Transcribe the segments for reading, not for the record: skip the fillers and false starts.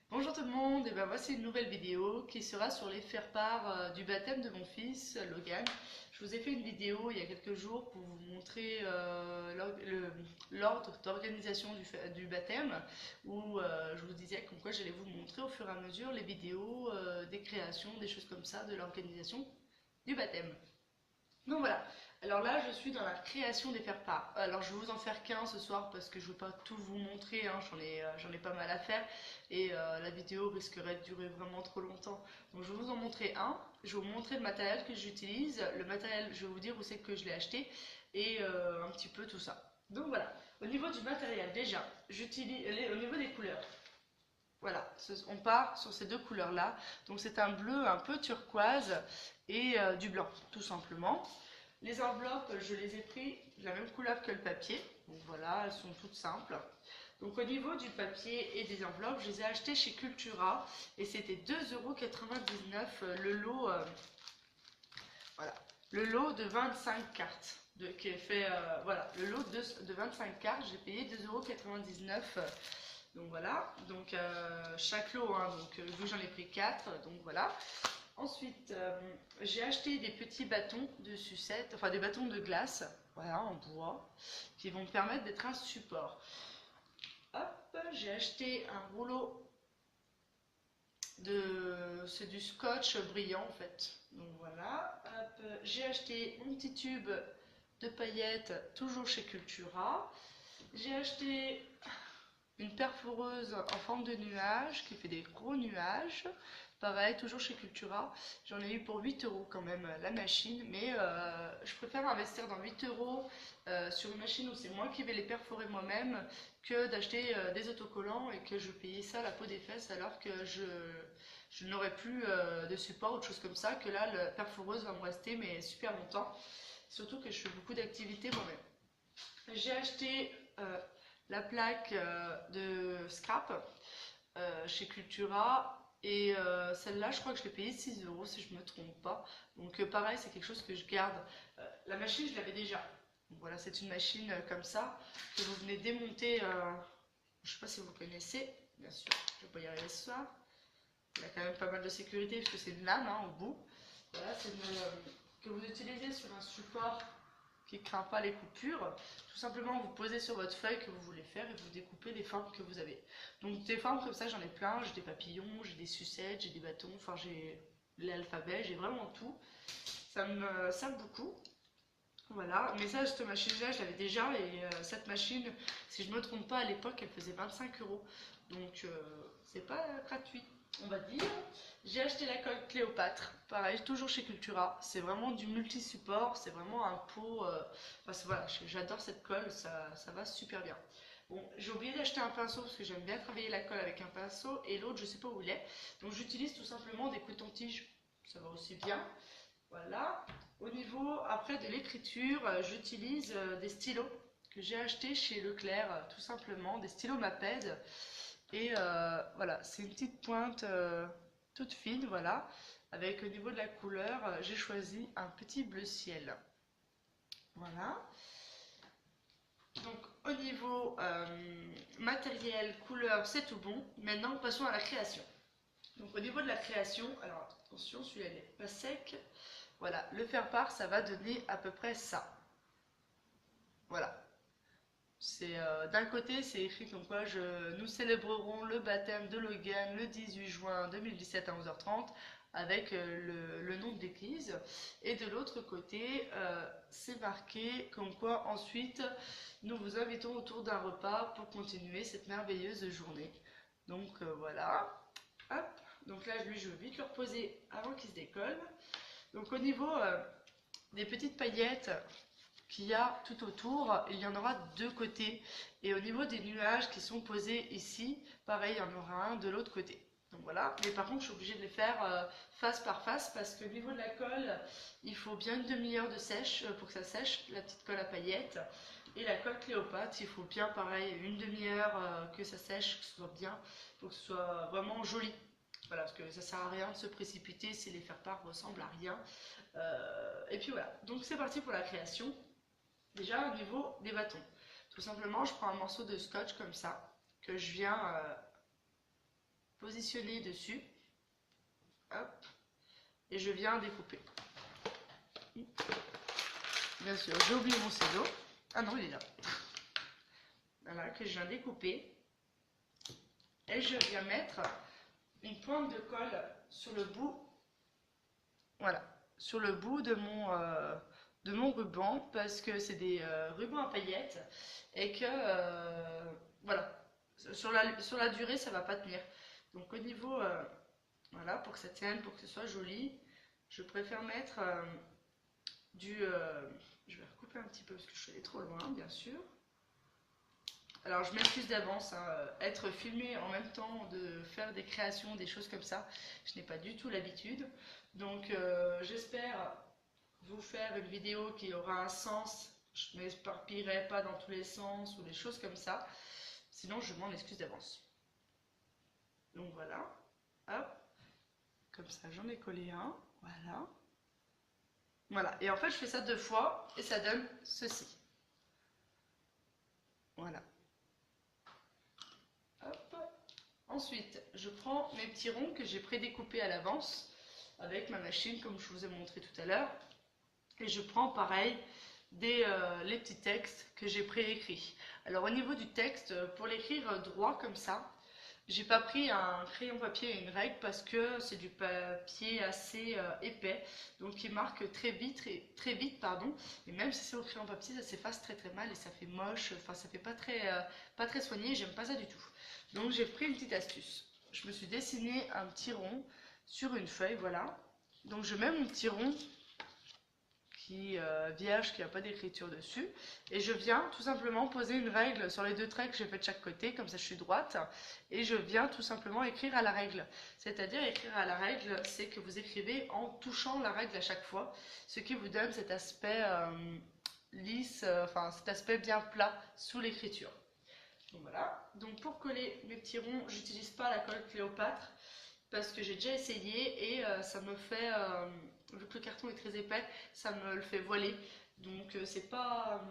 Bonjour tout le monde, et ben voici une nouvelle vidéo qui sera sur les faire-part du baptême de mon fils Logan. Je vous ai fait une vidéo il y a quelques jours pour vous montrer l'ordre d'organisation du baptême où je vous disais comme quoi j'allais vous montrer au fur et à mesure les vidéos des créations, des choses comme ça, de l'organisation du baptême. Donc voilà, alors là je suis dans la création des faire-part. Alors je vais vous en faire qu'un ce soir parce que je ne veux pas tout vous montrer, hein. J'en ai pas mal à faire et la vidéo risquerait de durer vraiment trop longtemps. Donc je vais vous en montrer un, je vais vous montrer le matériel que j'utilise, le matériel, je vais vous dire où c'est que je l'ai acheté et un petit peu tout ça. Donc voilà, au niveau du matériel déjà, au niveau des couleurs. Voilà, on part sur ces deux couleurs-là. Donc c'est un bleu un peu turquoise et du blanc, tout simplement. Les enveloppes, je les ai pris de la même couleur que le papier. Donc voilà, elles sont toutes simples. Donc au niveau du papier et des enveloppes, je les ai achetées chez Cultura et c'était 2,99 € le lot, voilà, le lot de 25 cartes. Qui est fait, voilà, le lot de 25 cartes, j'ai payé 2,99 €. Donc voilà, donc chaque lot, hein, donc vu que j'en ai pris 4, donc voilà. Ensuite, j'ai acheté des petits bâtons de sucette, enfin des bâtons de glace, voilà, en bois, qui vont me permettre d'être un support. Hop, j'ai acheté un rouleau c'est du scotch brillant en fait. Donc voilà, hop, j'ai acheté mon petit tube de paillettes, toujours chez Cultura. J'ai acheté une perforeuse en forme de nuage qui fait des gros nuages. Pareil, toujours chez Cultura. J'en ai eu pour 8 € quand même la machine, mais je préfère investir dans 8 € sur une machine où c'est moi qui vais les perforer moi-même que d'acheter des autocollants et que je payais ça à la peau des fesses alors que je n'aurai plus de support ou de choses comme ça, que là la perforeuse va me rester mais super longtemps. Surtout que je fais beaucoup d'activités moi-même. J'ai acheté la plaque de scrap chez Cultura. Et celle-là, je crois que je l'ai payée 6 € si je ne me trompe pas. Donc pareil, c'est quelque chose que je garde. La machine, je l'avais déjà. Donc, voilà, c'est une machine comme ça que vous venez démonter. Je ne sais pas si vous connaissez, bien sûr. Je vais pas y arriver ce soir. Il y a quand même pas mal de sécurité parce que c'est une lame hein, au bout. Voilà, c'est une que vous utilisez sur un support qui ne craint pas les coupures. Tout simplement, vous posez sur votre feuille que vous voulez faire et vous découpez les formes que vous avez. Donc des formes comme ça, j'en ai plein. J'ai des papillons, j'ai des sucettes, j'ai des bâtons, enfin j'ai l'alphabet, j'ai vraiment tout. Ça me sert beaucoup. Voilà, mais ça, cette machine-là, je l'avais déjà et cette machine, si je ne me trompe pas, à l'époque, elle faisait 25 €. Donc, c'est pas gratuit, on va dire. J'ai acheté la colle Cléopâtre, pareil, toujours chez Cultura. C'est vraiment du multi-support, c'est vraiment un pot. Parce que voilà, j'adore cette colle, ça va super bien. Bon, j'ai oublié d'acheter un pinceau parce que j'aime bien travailler la colle avec un pinceau et l'autre, je sais pas où il est. Donc, j'utilise tout simplement des cotons-tiges, ça va aussi bien. Voilà. Au niveau après de l'écriture, j'utilise des stylos que j'ai achetés chez Leclerc, tout simplement, des stylos Maped. Et voilà, c'est une petite pointe toute fine, voilà. Avec au niveau de la couleur, j'ai choisi un petit bleu ciel. Voilà. Donc au niveau matériel, couleur, c'est tout bon. Maintenant, passons à la création. Donc au niveau de la création, alors attention, celui-là n'est pas sec. Voilà, le faire-part, ça va donner à peu près ça. Voilà. C'est d'un côté, c'est écrit comme quoi nous célébrerons le baptême de Logan le 18 juin 2017 à 11h30 avec le nom de l'église. Et de l'autre côté, c'est marqué comme quoi ensuite nous vous invitons autour d'un repas pour continuer cette merveilleuse journée. Donc voilà. Hop. Donc là, lui, je vais vite le reposer avant qu'il se décolle. Donc au niveau des petites paillettes qu'il y a tout autour, il y en aura deux côtés. Et au niveau des nuages qui sont posés ici, pareil, il y en aura un de l'autre côté. Donc voilà, mais par contre je suis obligée de les faire face par face parce que au niveau de la colle, il faut bien une demi-heure de sèche pour que ça sèche, la petite colle à paillettes. Et la colle Cléopâtre, il faut bien pareil, une demi-heure que ça sèche, que ce soit bien, pour que ce soit vraiment joli. Voilà, parce que ça sert à rien de se précipiter si les faire-part ressemblent à rien. Et puis voilà, donc c'est parti pour la création. Déjà au niveau des bâtons. Tout simplement, je prends un morceau de scotch comme ça, que je viens positionner dessus. Hop. Et je viens découper. Bien sûr, j'ai oublié mon ciseau. Ah non, il est là. Voilà, que je viens découper. Et je viens mettre une pointe de colle sur le bout. Voilà, sur le bout de mon ruban, parce que c'est des rubans à paillettes et que voilà, sur la durée ça va pas tenir. Donc au niveau voilà, pour que ça tienne, pour que ce soit joli, je préfère mettre je vais recouper un petit peu parce que je suis allée trop loin, bien sûr. Alors je m'excuse d'avance, hein, être filmé en même temps de faire des créations, des choses comme ça, je n'ai pas du tout l'habitude. Donc j'espère vous faire une vidéo qui aura un sens, je ne m'éparpillerai pas dans tous les sens ou des choses comme ça, sinon je m'en excuse d'avance. Donc voilà, hop, comme ça j'en ai collé un, voilà. Voilà, et en fait je fais ça 2 fois et ça donne ceci. Voilà. Hop. Ensuite, je prends mes petits ronds que j'ai prédécoupés à l'avance avec ma machine comme je vous ai montré tout à l'heure. Et je prends pareil les petits textes que j'ai préécrits. Alors au niveau du texte, pour l'écrire droit comme ça, j'ai pas pris un crayon papier et une règle parce que c'est du papier assez épais, donc il marque très vite, pardon. Et même si c'est au crayon papier, ça s'efface très très mal et ça fait moche. Enfin, ça fait pas très soigné. J'aime pas ça du tout. Donc j'ai pris une petite astuce. Je me suis dessiné un petit rond sur une feuille, voilà. Donc je mets mon petit rond vierge, qui n'a pas d'écriture dessus, et je viens tout simplement poser une règle sur les 2 traits que j'ai fait de chaque côté, comme ça je suis droite, et je viens tout simplement écrire à la règle. C'est-à-dire écrire à la règle, c'est que vous écrivez en touchant la règle à chaque fois, ce qui vous donne cet aspect lisse, enfin cet aspect bien plat sous l'écriture. Donc voilà, donc pour coller mes petits ronds, j'utilise pas la colle Cléopâtre, parce que j'ai déjà essayé et ça me fait, vu que le carton est très épais, ça me le fait voiler. Donc c'est pas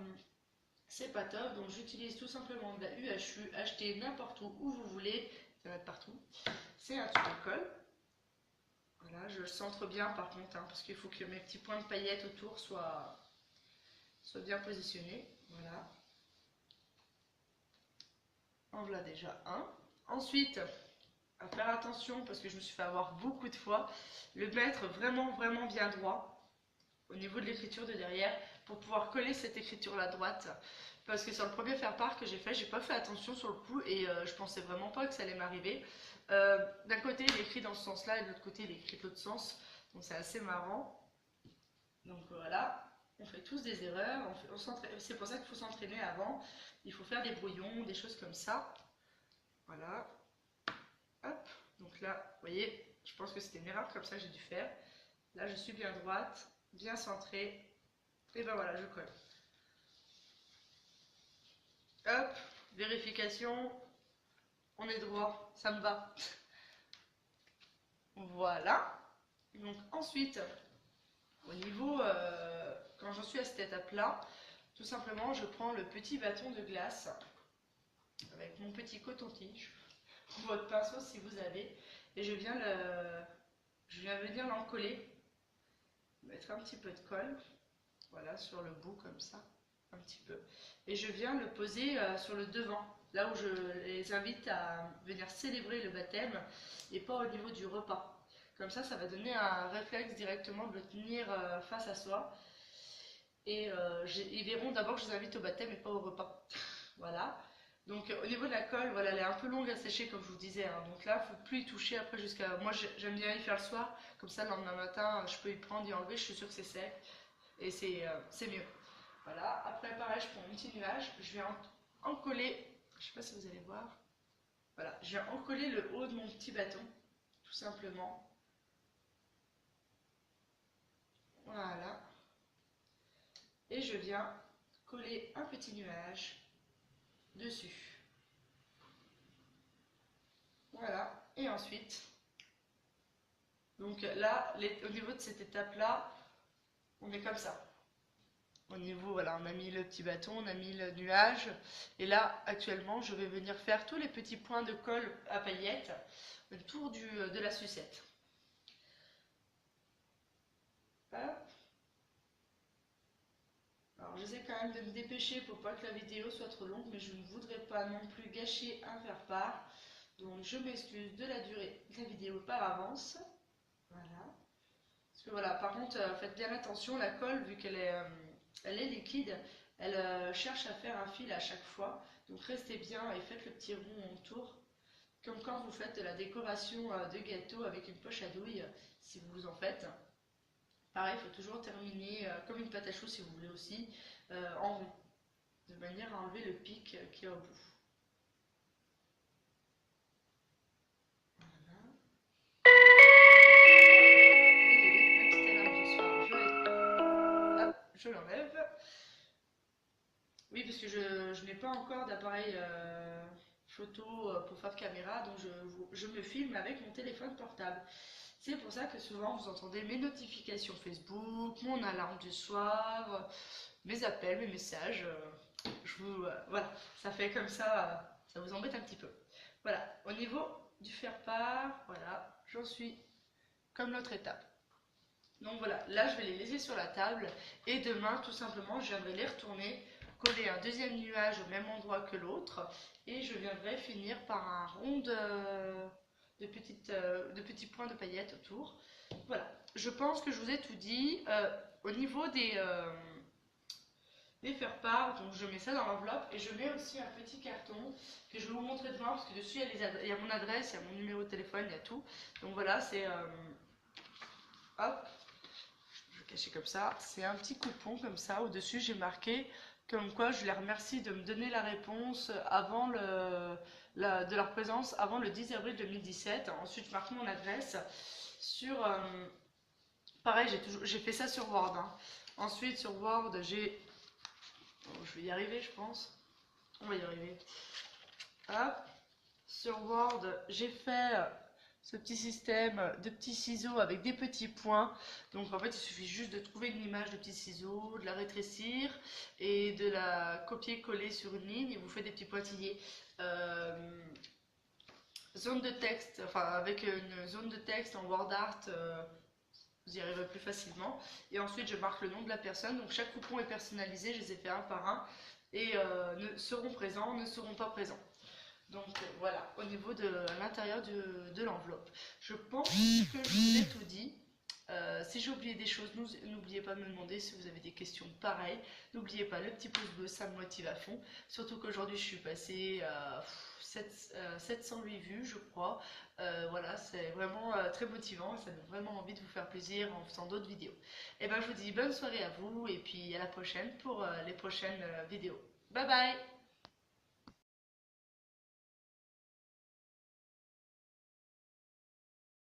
top. Donc j'utilise tout simplement de la UHU, achetez n'importe où vous voulez, il y en a de partout. C'est un tube de colle. Voilà, je le centre bien par contre, hein, parce qu'il faut que mes petits points de paillettes autour soient bien positionnés. Voilà. En voilà déjà un. Ensuite, à faire attention parce que je me suis fait avoir beaucoup de fois, le mettre vraiment bien droit au niveau de l'écriture de derrière pour pouvoir coller cette écriture là droite, parce que sur le premier faire-part que j'ai pas fait attention sur le coup et je pensais vraiment pas que ça allait m'arriver. D'un côté il écrit dans ce sens là et de l'autre côté il écrit de l'autre sens, donc c'est assez marrant. Donc voilà, on fait tous des erreurs, c'est pour ça qu'il faut s'entraîner avant, il faut faire des brouillons, des choses comme ça. Voilà. Hop, donc là, vous voyez, je pense que c'était une erreur comme ça que j'ai dû faire. Là, je suis bien droite, bien centrée. Et ben voilà, je colle. Hop, vérification. On est droit, ça me va. Voilà. Donc ensuite, au niveau, quand j'en suis à cette étape-là, tout simplement, je prends le petit bâton de glace avec mon petit coton-tige, ou votre pinceau si vous avez, et je viens venir l'encoller, mettre un petit peu de colle, voilà, sur le bout comme ça, un petit peu, et je viens le poser sur le devant, là où je les invite à venir célébrer le baptême et pas au niveau du repas. Comme ça va donner un réflexe directement de le tenir face à soi. Et ils verront d'abord que je les invite au baptême et pas au repas. Voilà. Donc au niveau de la colle, voilà, elle est un peu longue à sécher comme je vous disais, hein. Donc là, il ne faut plus y toucher après jusqu'à... Moi j'aime bien y faire le soir, comme ça le lendemain matin, je peux y prendre, y enlever, je suis sûre que c'est sec. Et c'est mieux. Voilà. Après pareil, je prends mon petit nuage, je vais en coller, je ne sais pas si vous allez voir. Voilà, je vais en coller le haut de mon petit bâton, tout simplement. Voilà. Et je viens coller un petit nuage dessus. Voilà. Et ensuite, donc là, au niveau de cette étape-là, on est comme ça. Au niveau, voilà, on a mis le petit bâton, on a mis le nuage. Et là, actuellement, je vais venir faire tous les petits points de colle à paillettes autour de la sucette. Hop. Alors, j'essaie quand même de me dépêcher pour pas que la vidéo soit trop longue, mais je ne voudrais pas non plus gâcher un faire-part. Donc, je m'excuse de la durée de la vidéo par avance. Voilà. Parce que voilà, par contre, faites bien attention, la colle, vu elle est liquide, elle cherche à faire un fil à chaque fois. Donc restez bien et faites le petit rond autour. Comme quand vous faites la décoration de gâteau avec une poche à douille, si vous en faites. Pareil, il faut toujours terminer comme une pâte à choux si vous voulez aussi, en rond, de manière à enlever le pic qui est au bout. Voilà. Désolée, ma petite alarme du soir, je l'enlève. Oui, parce que je n'ai pas encore d'appareil photo pour faire de caméra, donc je me filme avec mon téléphone portable. C'est pour ça que souvent vous entendez mes notifications Facebook, mon alarme du soir, mes appels, mes messages. Voilà, ça fait comme ça vous embête un petit peu. Voilà, au niveau du faire-part, voilà, j'en suis comme l'autre étape. Donc voilà, là je vais les laisser sur la table et demain tout simplement je viendrai les retourner, coller un deuxième nuage au même endroit que l'autre et je viendrai finir par un rond de petits points de paillettes autour. Voilà, je pense que je vous ai tout dit. Au niveau des faire-part, donc je mets ça dans l'enveloppe et je mets aussi un petit carton que je vais vous montrer devant parce que dessus il y a mon adresse, il y a mon numéro de téléphone, il y a tout. Donc voilà, c'est hop, caché comme ça, c'est un petit coupon comme ça, au-dessus j'ai marqué comme quoi je les remercie de me donner la réponse avant de leur présence avant le 10 avril 2017. Ensuite je marque mon adresse sur, pareil j'ai fait ça sur Word, hein. Ensuite sur Word je vais y arriver je pense, on va y arriver, hop, sur Word j'ai fait ce petit système de petits ciseaux avec des petits points. Donc en fait il suffit juste de trouver une image de petits ciseaux, de la rétrécir et de la copier-coller sur une ligne et vous faites des petits pointillés. Zone de texte, enfin avec une zone de texte en Word Art, vous y arriverez plus facilement. Et ensuite je marque le nom de la personne, donc chaque coupon est personnalisé, je les ai fait un par un et seront présents, ne seront pas présents. Donc voilà, au niveau de l'intérieur de l'enveloppe. Je pense que je vous ai tout dit. Si j'ai oublié des choses, n'oubliez pas de me demander si vous avez des questions pareilles. N'oubliez pas le petit pouce bleu, ça me motive à fond. Surtout qu'aujourd'hui je suis passée à 708 vues, je crois. Voilà, c'est vraiment très motivant et ça donne vraiment envie de vous faire plaisir en faisant d'autres vidéos. Et ben je vous dis bonne soirée à vous et puis à la prochaine pour les prochaines vidéos. Bye bye!